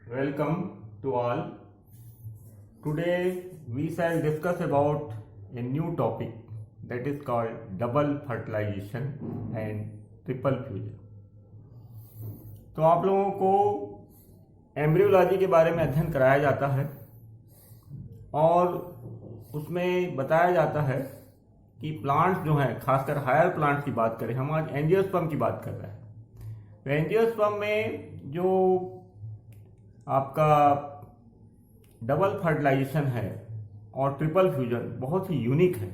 Welcome to all. Today we shall discuss about a new topic that is called double fertilization and triple fusion. तो आप लोगों को embryology के बारे में अध्ययन कराया जाता है और उसमें बताया जाता है कि प्लांट्स जो हैं, खासकर हायर प्लांट्स की बात करें, हम आज एंजियोस्पर्म की बात कर रहे हैं। तो एंजियोस्पर्म में जो आपका डबल फर्टिलाइजेशन है और ट्रिपल फ्यूजन बहुत ही यूनिक है।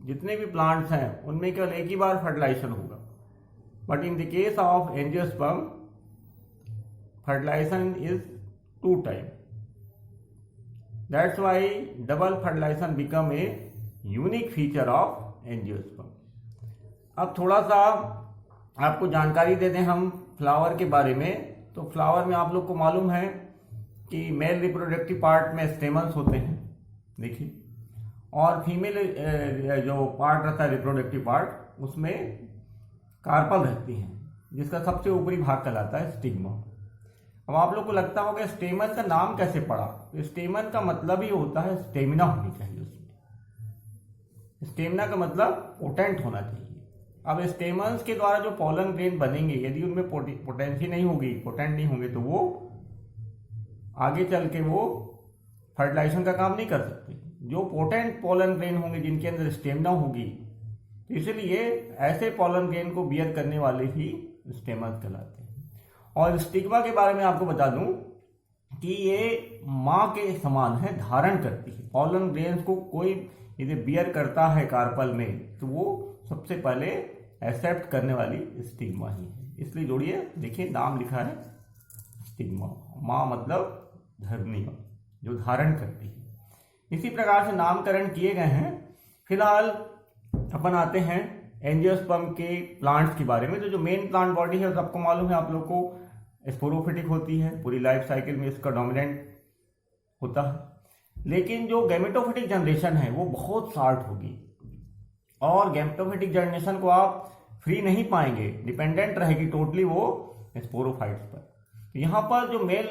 जितने भी प्लांट्स हैं उनमें केवल एक ही बार फर्टिलाइजेशन होगा, but in the case of angiosperm fertilisation is 2 time. That's why double fertilisation become a unique feature of angiosperm. अब थोड़ा सा आपको जानकारी दे दें हम फ्लावर के बारे में। तो फ्लावर में आप लोग को मालूम है कि मेल रिप्रोडक्टिव पार्ट में स्टेमन्स होते हैं, देखिए, और फीमेल जो पार्ट रहता है रिप्रोडक्टिव पार्ट, उसमें कार्पल रहती हैं, जिसका सबसे ऊपरी भाग कहलाता है स्टिग्मा। अब आप लोग को लगता होगा स्टेमन का नाम कैसे पड़ा। तो स्टेमन का मतलब ही होता है स्टेमिना होनी चाहिए, उसमें स्टेमिना का मतलब पोटेंट होना चाहिए। अब स्टेमन्स के द्वारा जो पॉलन ग्रेन बनेंगे, यदि उनमें पोटेंसी नहीं होगी, पोटेंट नहीं होंगे, तो वो आगे चल के वो फर्टिलाइजेशन का काम नहीं कर सकते। जो पोटेंट पॉलन ग्रेन होंगे, जिनके अंदर स्टेमिना होगी, तो इसलिए ऐसे पॉलन ग्रेन को बियर करने वाले ही स्टेमन्स कहलाते हैं। और स्टिग्मा के बारे में आपको बता दूं कि ये माँ के समान है, धारण करती है पॉलन ग्रेन्स को। कोई यदि बियर करता है कार्पल में, तो वो सबसे पहले एक्सेप्ट करने वाली स्टिग्मा ही है। इसलिए जोड़िए, देखिए नाम लिखा है स्टिग्मा। माँ मतलब धरनी, जो धारण करती है। इसी प्रकार से नामकरण किए गए हैं। फिलहाल अपन आते हैं एंजियोस्पर्म के प्लांट्स के बारे में। तो जो मेन प्लांट बॉडी है, सबको मालूम है आप लोग को स्पोरोफिटिक होती है। पूरी लाइफ साइकिल में इसका डोमिनेंट होता है। लेकिन जो गैमेटोफिटिक जनरेशन है वो बहुत शार्ट होगी, और गैमेटोफिटिक जनरेशन को आप फ्री नहीं पाएंगे, डिपेंडेंट रहेगी टोटली वो स्पोरोफाइट्स पर। तो यहाँ पर जो मेल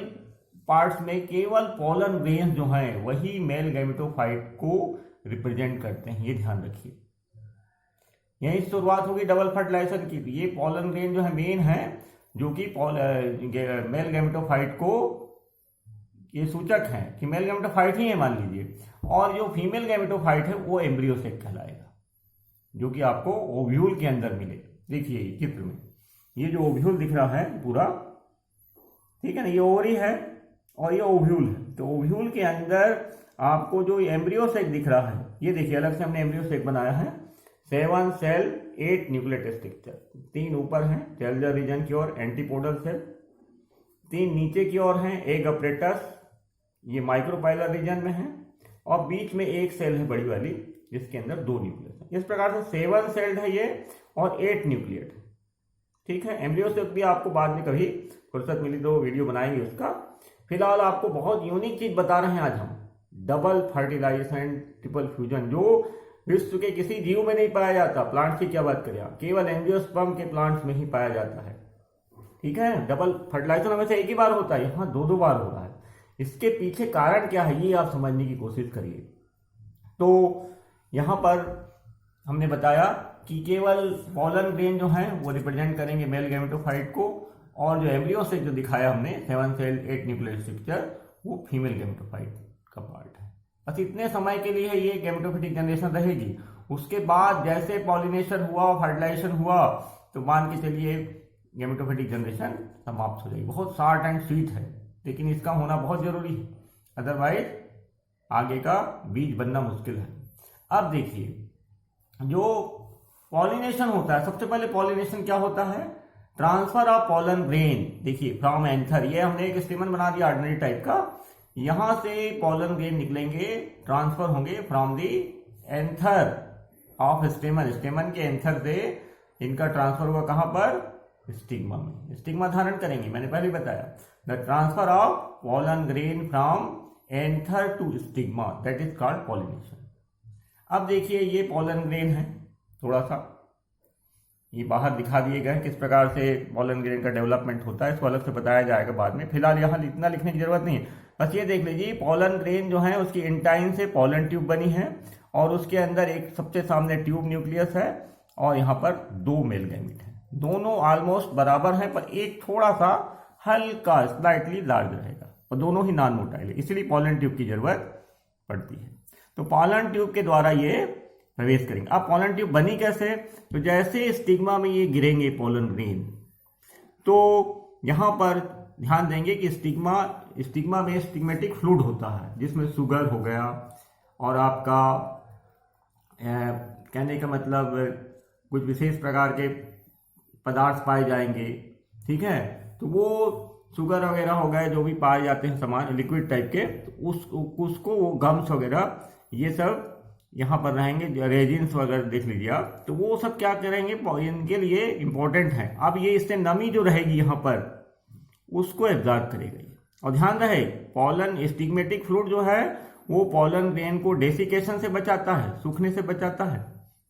पार्ट्स में केवल पॉलन ग्रेन्स जो हैं वही मेल गैमेटोफाइट को रिप्रेजेंट करते हैं, ये ध्यान रखिए। यही शुरुआत होगी डबल फर्टिलाइजेशन की। ये पॉलन ग्रेन जो है मेन है, जो कि मेल गैमेटोफाइट को ये सूचक है कि मेल गैमेटोफाइट ही है, मान लीजिए। और जो फीमेल गैमेटोफाइट है वो एम्ब्रियो सेक कहलाएगा, जो कि आपको ओव्यूल के अंदर मिले। देखिए चित्र में ये जो ओव्यूल दिख रहा है पूरा, ठीक है ना, ये ओवरी है और ये ओव्यूल है। तो ओव्यूल के अंदर आपको जो एम्ब्रियो सेक दिख रहा है, ये देखिए अलग से हमने एम्ब्रियो सेक बनाया है। 7 सेल 8 न्यूक्लियेटेड स्ट्रक्चर। 3 ऊपर हैं टेलर रीजन की ओर, एंटीपोडल सेल। 3 नीचे की ओर हैं एग अपरेटस, ये माइक्रोपाइलर रीजन में है। और बीच में एक सेल है बड़ी वाली, जिसके अंदर 2 न्यूक्लियस है। इस प्रकार से 7 सेल्ड है ये और 8 न्यूक्लियट, ठीक है। एम्ब्रियो से भी आपको बाद में कभी फुर्सत मिली तो वीडियो बनाएंगे उसका। फिलहाल आपको बहुत यूनिक चीज बता रहे हैं आज हम, डबल फर्टिलाइजेशन ट्रिपल फ्यूजन, जो विश्व के किसी जीव में नहीं पाया जाता। प्लांट्स की क्या बात करें आप, केवल एंजियोस्पर्म के प्लांट्स में ही पाया जाता है, ठीक है। डबल फर्टिलाइजेशन हमेशा एक ही बार होता है, यहाँ 2-2 बार हो रहा है। इसके पीछे कारण क्या है, ये आप समझने की कोशिश करिए। तो यहां पर हमने बताया कि केवल पॉलन ग्रेन जो है वो रिप्रेजेंट करेंगे मेल गैमेटोफाइट को, और जो एम्ब्रियो से जो दिखाया हमने 7 सेल 8 न्यूक्लियस स्ट्रक्चर, वो फीमेल गैमेटोफाइट का पार्ट है। बस इतने समय के लिए ये गैमेटोफिटिक जनरेशन रहेगी। उसके बाद जैसे पॉलिनेशन हुआ, फर्टिलाइजेशन हुआ, तो मान के चलिए गैमेटोफिटिक जनरेशन समाप्त हो जाएगी। बहुत शॉर्ट एंड स्वीट है, लेकिन इसका होना बहुत जरूरी है, अदरवाइज आगे का बीज बनना मुश्किल है। अब देखिए, जो पॉलिनेशन होता है, सबसे पहले पॉलिनेशन क्या होता है, ट्रांसफर ऑफ पॉलन ग्रेन। देखिए फ्रॉम एंथर, ये हमने एक स्टेमन बना दिया ऑर्डिनरी टाइप का। यहां से पॉलन ग्रेन निकलेंगे, ट्रांसफर होंगे फ्रॉम दी एंथर ऑफ स्टेमन। स्टेमन के एंथर से इनका ट्रांसफर होगा कहां पर, स्टिग्मा में। स्टिग्मा धारण करेंगे, मैंने पहले बताया। The transfer of pollen grain from anther to stigma, that is called pollination. अब देखिए ये पॉलन ग्रेन है, थोड़ा सा ये बाहर दिखा दिए गए हैं किस प्रकार से पॉलन ग्रेन का डेवलपमेंट होता है, इसको अलग से बताया जाएगा बाद में। फिलहाल यहाँ इतना लिखने की जरूरत नहीं है, बस ये देख लीजिए पॉलन ग्रेन जो है उसकी इंटाइन से पॉलन ट्यूब बनी है और उसके अंदर एक सबसे सामने ट्यूब न्यूक्लियस है और यहाँ पर 2 मेल गैमीट है। दोनों ऑलमोस्ट बराबर हैं पर एक थोड़ा सा हल्का स्लाइटली लार्ज रहेगा और दोनों ही नॉन मोटाइल है, इसलिए पॉलन ट्यूब की जरूरत पड़ती है। तो पॉलन ट्यूब के द्वारा ये प्रवेश करेंगे। अब पॉलन ट्यूब बनी कैसे, तो जैसे स्टिग्मा में ये गिरेंगे पॉलन ग्रेन, तो यहाँ पर ध्यान देंगे कि स्टिग्मा में स्टिग्मेटिक फ्लूइड होता है जिसमें शुगर हो गया और आपका कहने का मतलब कुछ विशेष प्रकार के पदार्थ पाए जाएंगे, ठीक है। तो वो शुगर वगैरह हो गए जो भी पाए जाते हैं सामान लिक्विड टाइप के, तो उसको वो गम्स वगैरह ये सब यहाँ पर रहेंगे, रेजिन्स वगैरह देख लीजिए आप। तो वो सब क्या करेंगे, इनके लिए इंपॉर्टेंट है। अब ये इससे नमी जो रहेगी यहाँ पर उसको एब्जॉर्ब करेगा। और ध्यान रहे पॉलन स्टिग्मेटिक फ्लूइड जो है वो पॉलन ग्रेन को डेसिकेशन से बचाता है, सूखने से बचाता है,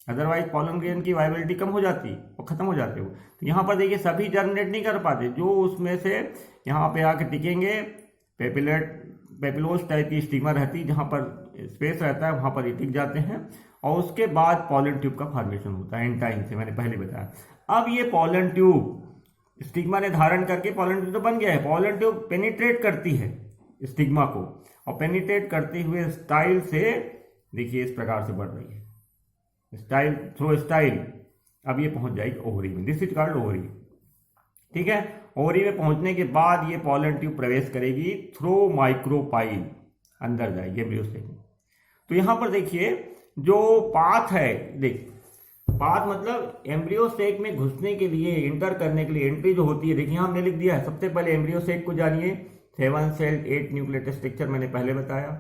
अदरवाइज पॉलन ग्रेन की वाइबिलिटी कम हो जाती और खत्म हो जाते हो। तो यहाँ पर देखिए सभी जर्मिनेट नहीं कर पाते, जो उसमें से यहाँ पे आके टिकेंगे, पेपिलोस टाइप की स्टिग्मा रहती है जहाँ पर स्पेस रहता है वहाँ पर ये टिक जाते हैं और उसके बाद पॉलन ट्यूब का फॉर्मेशन होता है एंटाइन से, मैंने पहले बताया। अब ये पॉलन ट्यूब स्टिग्मा ने धारण करके पॉलन ट्यूब तो बन गया है, पॉलन ट्यूब पेनिट्रेट करती है स्टिग्मा को और पेनिट्रेट करते हुए स्टाइल से देखिए इस प्रकार से बढ़ रही है, स्टाइल थ्रू स्टाइल। अब ये पहुंच जाएगी ओवरी में, दिस इज कॉल्ड ओवरी, ठीक है। ओवरी में पहुंचने के बाद ये पॉलन ट्यूब प्रवेश करेगी थ्रू माइक्रोपाइल, अंदर जाएगी एम्ब्रियोसेक में। तो यहां पर देखिए जो पाथ है, देख पाथ मतलब एम्ब्रियोसेक में घुसने के लिए, इंटर करने के लिए एंट्री जो होती है, देखिए हमने लिख दिया है। सबसे पहले एम्ब्रियोसेक को जानिए, 7 सेल 8 न्यूक्लियेटेड स्ट्रक्चर मैंने पहले बताया।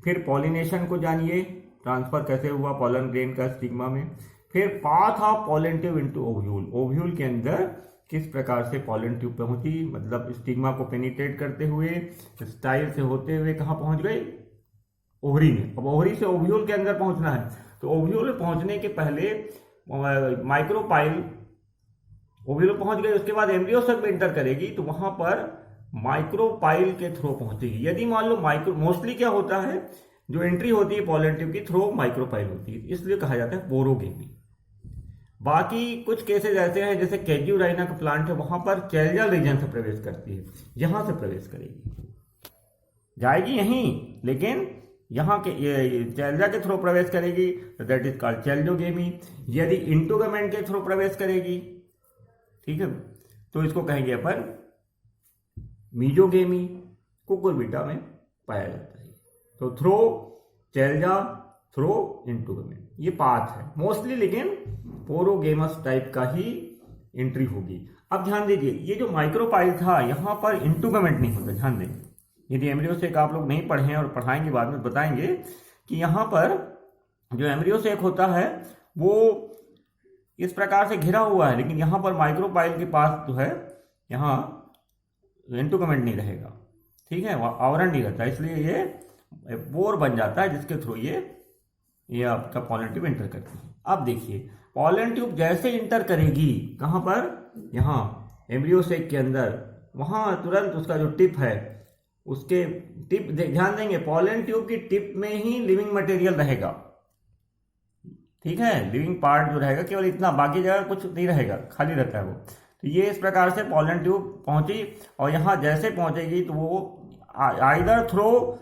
फिर पॉलिनेशन को जानिए, ट्रांसफर कैसे हुआ पॉलन ग्रेन का स्टिग्मा में। फिर path of pollen tube into ovule, ovule के अंदर किस प्रकार से पॉलन ट्यूब पहुंची, मतलब स्टिग्मा को पेनिट्रेट करते हुए स्टाइल से होते हुए कहां पहुंच गए, ओवरी में। अब ओवरी से ओव्यूल के अंदर पहुंचना है, तो ओव्यूल पहुंचने के पहले माइक्रोपाइल, ओव्यूल पहुंच गए, उसके बाद एम्ब्रियोसेक में इंटर करेगी तो वहां पर माइक्रोपाइल के थ्रू पहुंचेगी। यदि मान लो मोस्टली क्या होता है, जो एंट्री होती है पॉलन ट्यूब की थ्रू माइक्रोपाइल होती है, इसलिए कहा जाता है पोरोगेमी। बाकी कुछ केसेस ऐसे हैं जैसे कैजुराइना का प्लांट है, वहां पर चैल्जल रीजन से प्रवेश करती है, यहां से प्रवेश करेगी, जाएगी यहीं लेकिन यहाँ के चैल्जा के थ्रू प्रवेश करेगी, तो दैट इज कॉल्ड चैल्जोगेमी। यदि इंटोगमेंट के थ्रू प्रवेश करेगी, ठीक है, तो इसको कहेंगे अपन मीजोगेमी, कुकुरबिटा में पाया जाता है। तो थ्रो चैल्जा, थ्रो इंटोगमेंट, ये पाथ है मोस्टली, लेकिन पोरोगेमस टाइप का ही एंट्री होगी। अब ध्यान दीजिए ये जो माइक्रोपाइल था यहाँ पर इंटोगमेंट नहीं होता, ध्यान दें। यदि एम्ब्रियोसेक आप लोग नहीं पढ़े हैं और पढ़ाएंगे बाद में बताएंगे कि यहाँ पर जो एम्ब्रियोसेक होता है वो इस प्रकार से घिरा हुआ है, लेकिन यहाँ पर माइक्रोपाइल के पास जो है यहाँ इंटोगमेंट नहीं रहेगा, ठीक है, आवरण नहीं रहता, इसलिए ये बोर बन जाता है जिसके थ्रू ये आपका पॉलन ट्यूब इंटर करती है। अब देखिए पॉलन ट्यूब जैसे इंटर करेगी कहाँ पर, यहाँ एम्ब्रियोसेक के अंदर, वहाँ तुरंत उसका जो टिप है, उसके टिप ध्यान देंगे पॉलन ट्यूब की टिप में ही लिविंग मटेरियल रहेगा, ठीक है, लिविंग पार्ट जो रहेगा केवल इतना, बाकी जगह कुछ नहीं रहेगा, खाली रहता है वो। तो ये इस प्रकार से पॉलन ट्यूब पहुंची और यहाँ जैसे पहुंचेगी तो वो आइदर थ्रो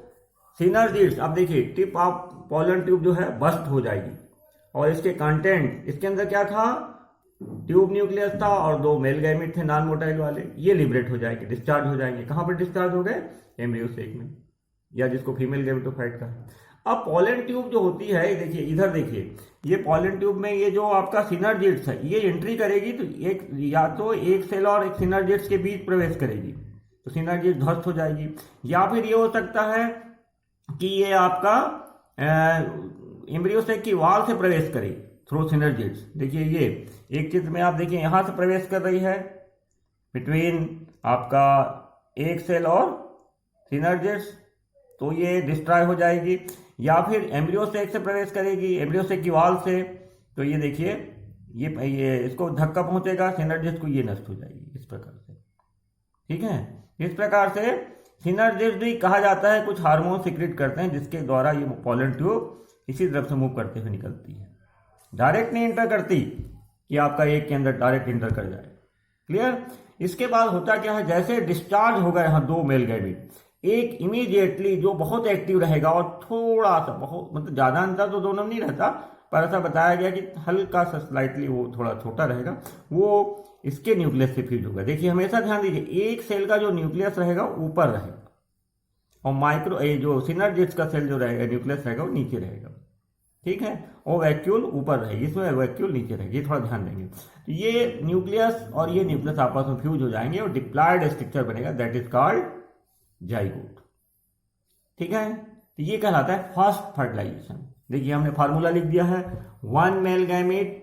सिनर्जिड्स, अब देखिए टिप ऑफ पॉलन ट्यूब जो है बस्ट हो जाएगी और इसके कंटेंट, इसके अंदर क्या था, ट्यूब न्यूक्लियस था और 2 मेल गैमेट थे नॉन मोटाइल वाले, ये लिबरेट हो जाएंगे, डिस्चार्ज हो जाएंगे। कहाँ पर डिस्चार्ज हो गए, एम्ब्रियोसेक में, या जिसको फीमेल गैमेटोफाइट का है। अब पॉलन ट्यूब जो होती है, देखिए इधर देखिए, ये पॉलन ट्यूब में ये जो आपका सिनर्जिड्स है ये एंट्री करेगी तो एक, या तो एक सेल और एक सिनर्जिड्स के बीच प्रवेश करेगी तो सिनर्जिड्स ध्वस्त हो जाएगी, या फिर ये हो सकता है कि ये आपका एम्ब्रियोसेक की वॉल से प्रवेश करे थ्रू सिनर्जिड्स। देखिए ये एक चित्र में आप देखिए यहां से प्रवेश कर रही है बिटवीन आपका एक सेल और सिनर्जिड्स, तो ये डिस्ट्रॉय हो जाएगी, या फिर एम्ब्रियोसेक से प्रवेश करेगी, एम्ब्रियोसेक की वॉल से, तो ये देखिए ये इसको धक्का पहुंचेगा, सिनर्जिस्ट को ये नष्ट हो जाएगी इस प्रकार से। ठीक है, इस प्रकार से सिनर्जिस्ट भी कहा जाता है, कुछ हार्मोन सीक्रेट करते हैं जिसके द्वारा ये पोलन ट्यूब इसी तरफ से मूव करते हुए निकलती है, डायरेक्ट नहीं एंटर करती कि आपका एक के अंदर डायरेक्ट एंटर कर जाए। क्लियर। इसके बाद होता क्या है, जैसे डिस्चार्ज होगा यहाँ दो मेल गैमेट, एक इमीडिएटली जो बहुत एक्टिव रहेगा और थोड़ा सा बहुत मतलब ज्यादा अंतर तो दोनों में नहीं रहता, पर ऐसा बताया गया कि हल्का सा स्लाइटली वो थोड़ा छोटा रहेगा, वो इसके न्यूक्लियस से फ्यूज होगा। देखिए हमेशा ध्यान दीजिए, एक सेल का जो न्यूक्लियस रहेगा ऊपर रहेगा और माइक्रो जो सिनर्जिस्ट का सेल जो रहेगा न्यूक्लियस रहेगा वो नीचे रहेगा। ठीक है, और वैक्यूल ऊपर रहेगी, इसमें वैक्यूल नीचे रहेगी, ये थोड़ा ध्यान देंगे। तो ये न्यूक्लियस और ये न्यूक्लियस आपस में फ्यूज हो जाएंगे और डिप्लॉयड स्ट्रक्चर बनेगा, दैट इज कॉल्ड जाइगोट। ठीक है, तो ये कहलाता है फर्स्ट फर्टिलाइजेशन। देखिए हमने फार्मूला लिख दिया है, वन मेल गैमेट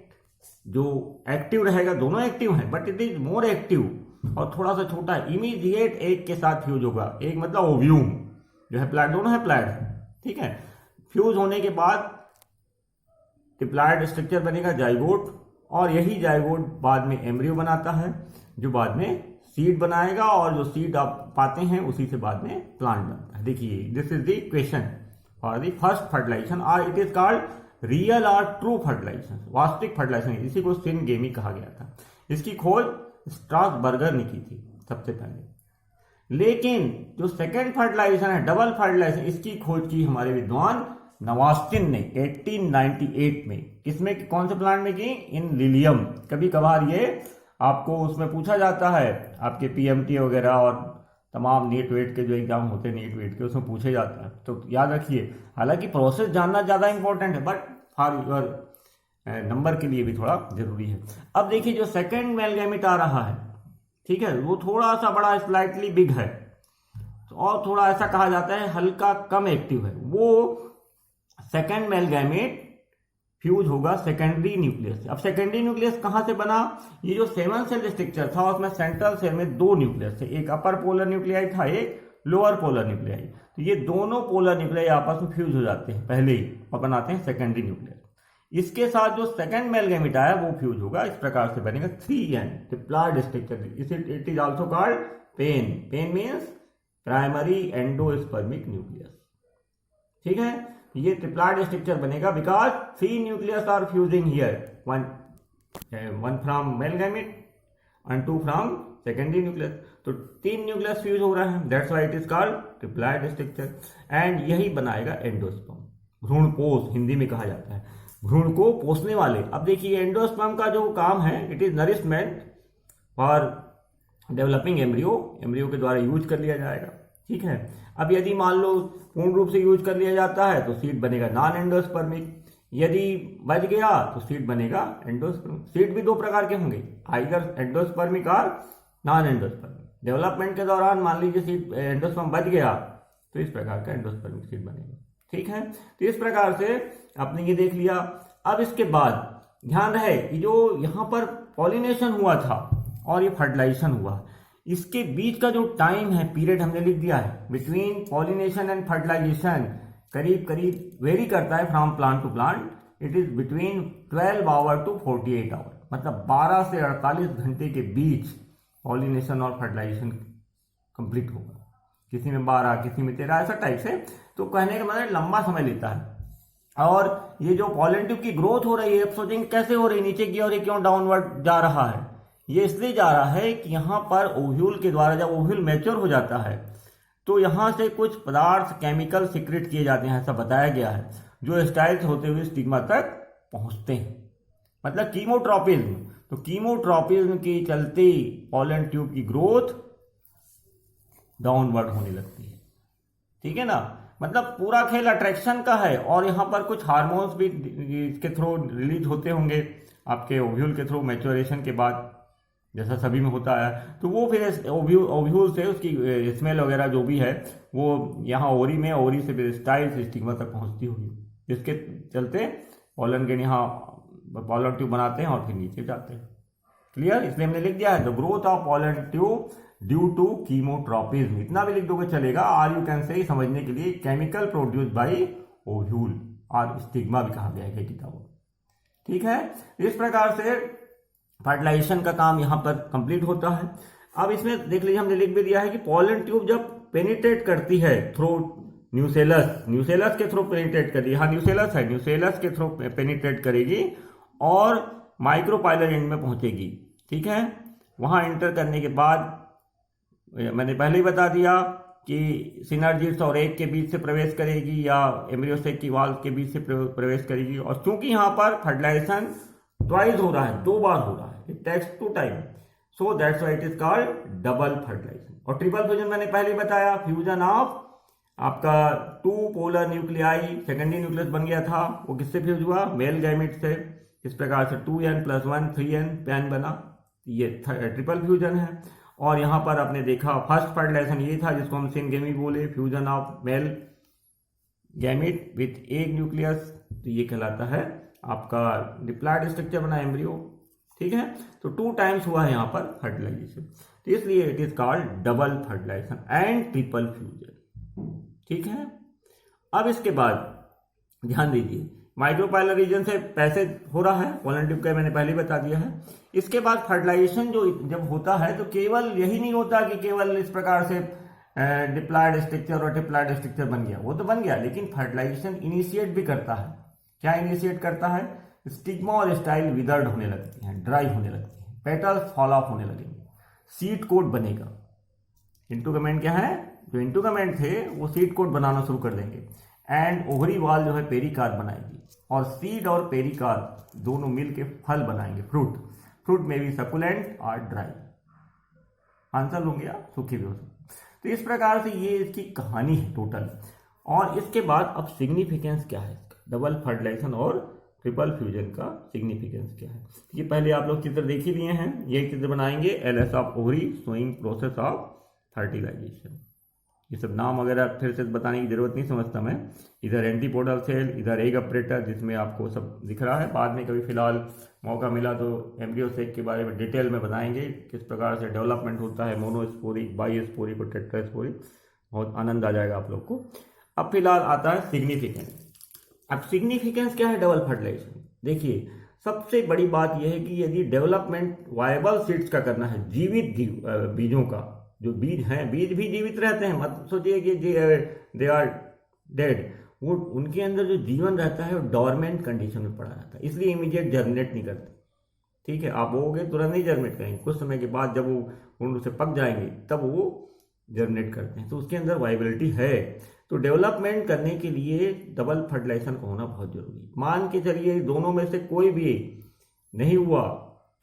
जो एक्टिव रहेगा, दोनों एक्टिव हैं but it is more active और थोड़ा सा छोटा, इमीडिएट एक के साथ फ्यूज होगा, एक मतलब ओव्यूम जो है प्लाइड, दोनों है प्लाइड। ठीक है, फ्यूज होने के बाद डिप्लॉयड स्ट्रक्चर बनेगा जाइगोट, और यही जाइगोट बाद में एम्ब्रियो बनाता है जो बाद में सीड बनाएगा, और जो सीड आप पाते हैं उसी से बाद में प्लांट बनता है। देखिए this is the equation for the first fertilisation, और इट इज कॉल्ड रियल और ट्रू फर्टिलाइजेशन, वास्तविक फर्टिलाइजेशन। इसी को सिनगेमी कहा गया था। इसकी खोज स्ट्रासबर्गर ने की थी सबसे पहले। लेकिन जो सेकेंड फर्टिलाइजेशन है, डबल फर्टिलाइजेशन, इसकी खोज की हमारे विद्वान नवास्टिन ने 1898 में। किसमें, कौन से प्लांट में की? इन लिलियम। कभी कभार ये आपको उसमें पूछा जाता है, आपके पीएमटी वगैरह और तमाम नीट वेट के जो एग्जाम होते हैं नीट वेट के, उसमें पूछे जाते हैं, तो याद रखिए। हालांकि प्रोसेस जानना ज्यादा इंपॉर्टेंट है बट फॉर योर नंबर के लिए भी थोड़ा जरूरी है। अब देखिए जो सेकेंड मेल गैमेट आ रहा है, ठीक है, वो थोड़ा सा बड़ा स्लाइटली बिग है और थोड़ा ऐसा कहा जाता है हल्का कम एक्टिव है। वो सेकेंड मेल गैमेट फ्यूज होगा सेकेंडरी न्यूक्लियस से। अब सेकेंडरी न्यूक्लियस कहां से बना? ये जो 7 सेल स्ट्रक्चर था उसमें सेंट्रल सेल में 2 न्यूक्लियस थे, एक अपर पोलर न्यूक्लियाई था, एक लोअर पोलर न्यूक्लियाई। तो ये दोनों पोलर न्यूक्लियाई आपस में फ्यूज हो जाते हैं पहले ही और बनाते हैं सेकेंडरी न्यूक्लियस। इसके साथ जो सेकेंड मेल गैमेट आया वो फ्यूज होगा, इस प्रकार से बनेगा 3N diploid structure. It is also called PEN. PEN means primary endospermic nucleus. ठीक है, ये ट्रिप्लॉयड स्ट्रक्चर बनेगा because 3 nucleus are fusing here, one from male gamete and 2 from secondary nucleus. तो 3 न्यूक्लियस फ्यूज हो रहा है, that's why it is called triploid structure. And यही बनाएगा एंडोस्पर्म, भ्रूणपोष हिंदी में कहा जाता है, भ्रूण को पोषने वाले। अब देखिए एंडोस्पर्म का जो काम है, it is nourishment for developing embryo, embryo के द्वारा यूज कर लिया जाएगा। ठीक है, अब यदि मान लो पूर्ण रूप से यूज कर लिया जाता है तो सीड बनेगा नॉन एंडोस्पर्मिक, यदि बच गया तो सीड बनेगा एंडोस्पर्मिक। सीड भी 2 प्रकार के होंगे, आइदर एंडोस्पर्मिक और नॉन एंडोस्पर्मिक। डेवलपमेंट के दौरान मान लीजिए सीड एंडोस्पर्म बच गया तो इस प्रकार का एंडोस्पर्मिक सीड बनेगा। ठीक है, तो इस प्रकार से आपने ये देख लिया। अब इसके बाद ध्यान रहे कि जो यहां पर पॉलिनेशन हुआ था और ये फर्टिलाइजेशन हुआ, इसके बीच का जो टाइम है, पीरियड हमने लिख दिया है, बिटवीन पॉलिनेशन एंड फर्टिलाइजेशन करीब करीब वेरी करता है from plant to plant. It is between 12 hour to 48 hour, मतलब 12 से 48 घंटे के बीच पॉलिनेशन और फर्टिलाइजेशन कंप्लीट होगा। किसी में 12, किसी में 13, ऐसा टाइप से। तो कहने का मतलब लंबा समय लेता है। और ये जो पॉलन ट्यूब की ग्रोथ हो रही है, आप सोचेंगे कैसे हो रही है, नीचे की ओर क्यों डाउनवर्ड जा रहा है? ये इसलिए जा रहा है कि यहां पर ओव्यूल के द्वारा जब ओव्यूल मैच्योर हो जाता है तो यहां से कुछ पदार्थ केमिकल सीक्रेट किए जाते हैं, ऐसा बताया गया है, जो स्टाइल्स होते हुए स्टिग्मा तक पहुंचते हैं, मतलब कीमोट्रोपिज्म। तो कीमोट्रोपिज्म के चलते पॉलन ट्यूब की ग्रोथ डाउनवर्ड होने लगती है। ठीक है ना, मतलब पूरा खेल अट्रैक्शन का है। और यहां पर कुछ हार्मोन्स भी इसके थ्रू रिलीज होते होंगे आपके ओव्यूल के थ्रू मैच्योरेशन के बाद, जैसा सभी में होता है। तो वो फिर ओव्यूल से उसकी स्मेल वगैरह जो भी है वो यहाँ ओरी में, ओरी से फिर स्टाइल से स्टिग्मा तक पहुंचती होगी, जिसके चलते पॉलन ग्रेन यहाँ पॉलन ट्यूब बनाते हैं और फिर नीचे जाते हैं। क्लियर? इसलिए हमने लिख दिया है the growth of pollen tube due to chemotropism. इतना भी लिख दोगे चलेगा। आर यू कैन से समझने के लिए केमिकल प्रोड्यूस बाई ओव्यूल और स्टिग्मा भी कहा गया है किताबों। ठीक है, इस प्रकार से फर्टिलाइजेशन का काम यहाँ पर कंप्लीट होता है। अब इसमें देख लीजिए हमने लिख भी दिया है कि पॉलन ट्यूब जब पेनिट्रेट करती है थ्रू न्यूसेलस के थ्रू पेनिट्रेट करेगी, हाँ न्यूसेलस है, न्यूसेलस के थ्रू पेनिट्रेट करेगी और माइक्रोपाइलर एंड में पहुंचेगी। ठीक है, वहां एंटर करने के बाद मैंने पहले ही बता दिया कि सिनर्जिड्स और एग के बीच से प्रवेश करेगी या एम्ब्रियोसेक की वाल्व के बीच से प्रवेश करेगी। और चूंकि यहाँ पर फर्टिलाइजेशन ट्वाइस हो रहा है, 2 बार हो रहा है, it takes 2 time, so that's why it is called double fertilisation. और ट्रिपल फ्यूजन मैंने पहले ही बताया, फ्यूजन ऑफ आपका 2 पोलर न्यूक्लियाई, सेकेंडरी न्यूक्लियस बन गया था, वो किससे फ्यूज हुआ, मेल गैमेट से। इस प्रकार से 2n + 1 3n पैन बना, ये ट्रिपल फ्यूजन है। और यहां पर आपने देखा फर्स्ट फर्टिलाइजेशन ये था जिसको हम सिनगेमी बोले, fusion of male gamete with egg nucleus, तो ये कहलाता है आपका डिप्लॉयड स्ट्रक्चर बना एम्ब्रियो। ठीक है, तो 2 टाइम्स हुआ है यहाँ पर फर्टिलाइजेशन, तो इसलिए it is called double fertilisation and triple fusion. ठीक है, अब इसके बाद ध्यान दीजिए माइक्रोपाइलर रीजन से पैसेज हो रहा है, पोलन ट्यूब का मैंने पहले बता दिया है। इसके बाद फर्टिलाइजेशन जो जब होता है तो केवल यही नहीं होता कि केवल इस प्रकार से डिप्लॉयड स्ट्रक्चर और डिप्लॉयड स्ट्रक्चर बन गया, वो तो बन गया, लेकिन फर्टिलाइजेशन इनिशिएट भी करता है। क्या इनिशिएट करता है, स्टिग्मा और स्टाइल विदर्ड होने लगती हैं, ड्राई होने लगती हैं, पेटल्स फॉल ऑफ होने लगेंगे, सीड कोट बनेगा। इंटूगमेंट क्या है, जो इंटूगमेंट थे वो सीड कोट बनाना शुरू कर देंगे एंड ओवरी वॉल जो है पेरिकार्प बनाएगी और सीड और पेरिकार्प दोनों मिलके फल बनाएंगे, फ्रूट में भी सकुलेंट और ड्राई, आंसर लूंगे आप, सूखी भी हो सकती। तो इस प्रकार से ये इसकी कहानी है टोटल। और इसके बाद अब सिग्निफिकेंस क्या है इसका, डबल फर्टिलाइजेशन और ट्रिपल फ्यूजन का सिग्निफिकेंस क्या है। ये पहले आप लोग चित्र देख ही लिए हैं, ये चित्र बनाएंगे, L S of ovary showing process of fertilisation. ये सब नाम वगैरह फिर से बताने की जरूरत नहीं समझता मैं। इधर एंटीपोडल सेल, इधर एग अपरेटर जिसमें आपको सब दिख रहा है, बाद में कभी फिलहाल मौका मिला तो एम्ब्रियोसेक के बारे में डिटेल में बताएंगे, किस प्रकार से डेवलपमेंट होता है, मोनोस्पोरिक, बाईस्पोरिक और टेट्रास्पोरिक, बहुत आनंद आ जाएगा आप लोग को। अब फिलहाल आता है सिग्निफिकेंस। अब सिग्निफिकेंस क्या है डबल फर्टिलाइजेशन, देखिए सबसे बड़ी बात यह है कि यदि डेवलपमेंट वायबल सीड्स का करना है, जीवित बीजों का, जो बीज हैं, बीज भी जीवित रहते हैं, मत सोचिए कि दे आर डेड, वो उनके अंदर जो जीवन रहता है वो डॉर्मेंट कंडीशन में पड़ा रहता है, इसलिए इमीडिएट जर्मिनेट नहीं करते। ठीक है, आप बोगे तुरंत नहीं जर्मिनेट करेंगे, कुछ समय के बाद जब वो उनसे पक जाएंगे तब वो जर्मिनेट करते हैं, तो उसके अंदर वाइबिलिटी है। तो डेवलपमेंट करने के लिए डबल फर्टिलाइजेशन का होना बहुत जरूरी है। मान के चलिए दोनों में से कोई भी नहीं हुआ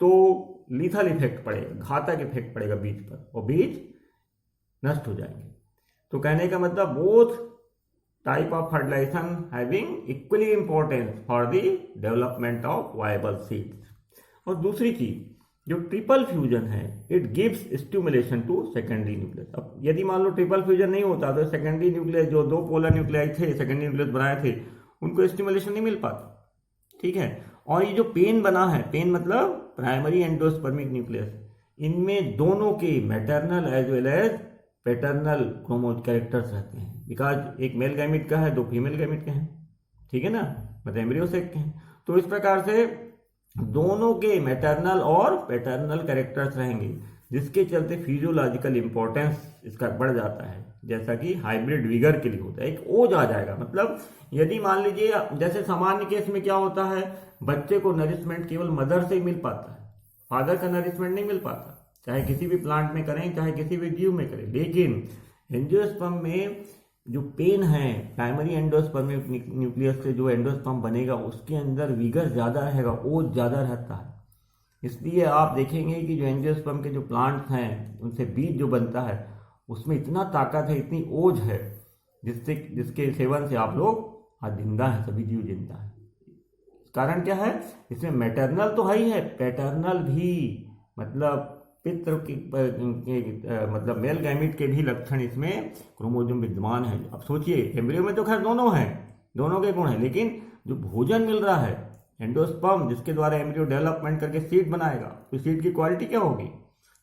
तो लीथल इफेक्ट पड़ेगा, घातक इफेक्ट पड़ेगा बीज पर और बीज नष्ट हो जाएंगे। तो कहने का मतलब both type of fertilisation having equally importance for the development of viable seeds. और दूसरी चीज जो ट्रिपल फ्यूजन है, it gives stimulation to secondary nucleus. अब यदि मान लो ट्रिपल फ्यूजन नहीं होता तो सेकेंडरी न्यूक्लियस, जो 2 पोलर न्यूक्लियाई थे, सेकेंडरी न्यूक्लियस बनाए थे, उनको स्टिमुलेशन नहीं मिल पाता। ठीक है, और ये जो पेन बना है, पेन मतलब प्राइमरी एंडोस्पर्मिक न्यूक्लियस, इनमें दोनों के maternal as well as paternal chromosome characters रहते हैं, बिकॉज एक मेल गैमेट का है, 2 फीमेल गैमेट के हैं। ठीक है ना, मतलब एम्ब्रियोसेक के हैं। तो इस प्रकार से दोनों के मैटरनल और पैटर्नल कैरेक्टर्स रहेंगे, जिसके चलते फिजियोलॉजिकल इंपॉर्टेंस इसका बढ़ जाता है, जैसा कि हाइब्रिड विगर के लिए होता है, एक ओज आ जाएगा। मतलब यदि मान लीजिए जैसे सामान्य केस में क्या होता है, बच्चे को नरिशमेंट केवल मदर से ही मिल पाता है, फादर का नरिशमेंट नहीं मिल पाता, चाहे किसी भी प्लांट में करें चाहे किसी भी जीव में करें। लेकिन एंजियोस्पर्म में जो पेन है, प्राइमरी एंडोस्पर्मिक न्यूक्लियस से जो एंडोस्पर्म बनेगा उसके अंदर विगर ज्यादा रहेगा, ओज ज्यादा रहता है। इसलिए आप देखेंगे कि जो एंजियोस्पर्म के जो प्लांट्स हैं उनसे बीज जो बनता है उसमें इतना ताकत है, इतनी ओज है, जिसके सेवन से आप लोग आज जिंदा है, सभी जीव जिंदा है। कारण क्या है, इसमें मैटरनल तो है ही है, पैटर्नल भी, मतलब पितृ की मतलब मेल गैमेट के भी लक्षण इसमें क्रोमोसोम विद्यमान है। अब सोचिए एम्ब्रियो में तो खैर दोनों हैं, दोनों के गुण हैं, लेकिन जो भोजन मिल रहा है एंडोस्पर्म, जिसके द्वारा एम्ब्रियो डेवलपमेंट करके सीड बनाएगा, तो सीड की क्वालिटी क्या होगी।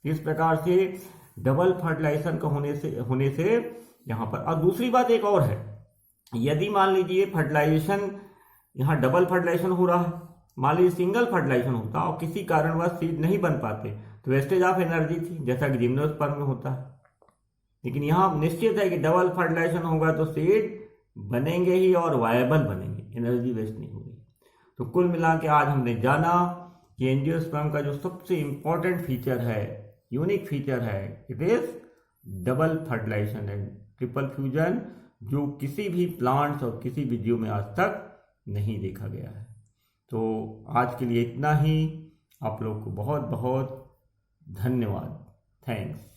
इस प्रकार से डबल फर्टिलाइजेशन का होने से यहाँ पर। और दूसरी बात एक और है, यदि मान लीजिए फर्टिलाइजेशन यहाँ डबल फर्टिलाइजेशन हो रहा है मान लीजिए सिंगल फर्टिलाइजेशन होता और किसी कारणवश सीड नहीं बन पाते तो वेस्टेज ऑफ एनर्जी थी, जैसा कि जिम्नोस्पर्म में होता है। लेकिन यहाँ निश्चित है कि डबल फर्टिलाइजेशन होगा तो सीड बनेंगे ही और वायबल बनेंगे, एनर्जी वेस्ट नहीं होगी। तो कुल मिला के आज हमने जाना कि एंजियोस्पर्म का जो सबसे इंपॉर्टेंट फीचर है, यूनिक फीचर है, it is double fertilisation and triple fusion, जो किसी भी प्लांट्स और किसी भी जीव में आज तक नहीं देखा गया है। तो आज के लिए इतना ही। आप लोग को बहुत बहुत धन्यवाद। थैंक्स।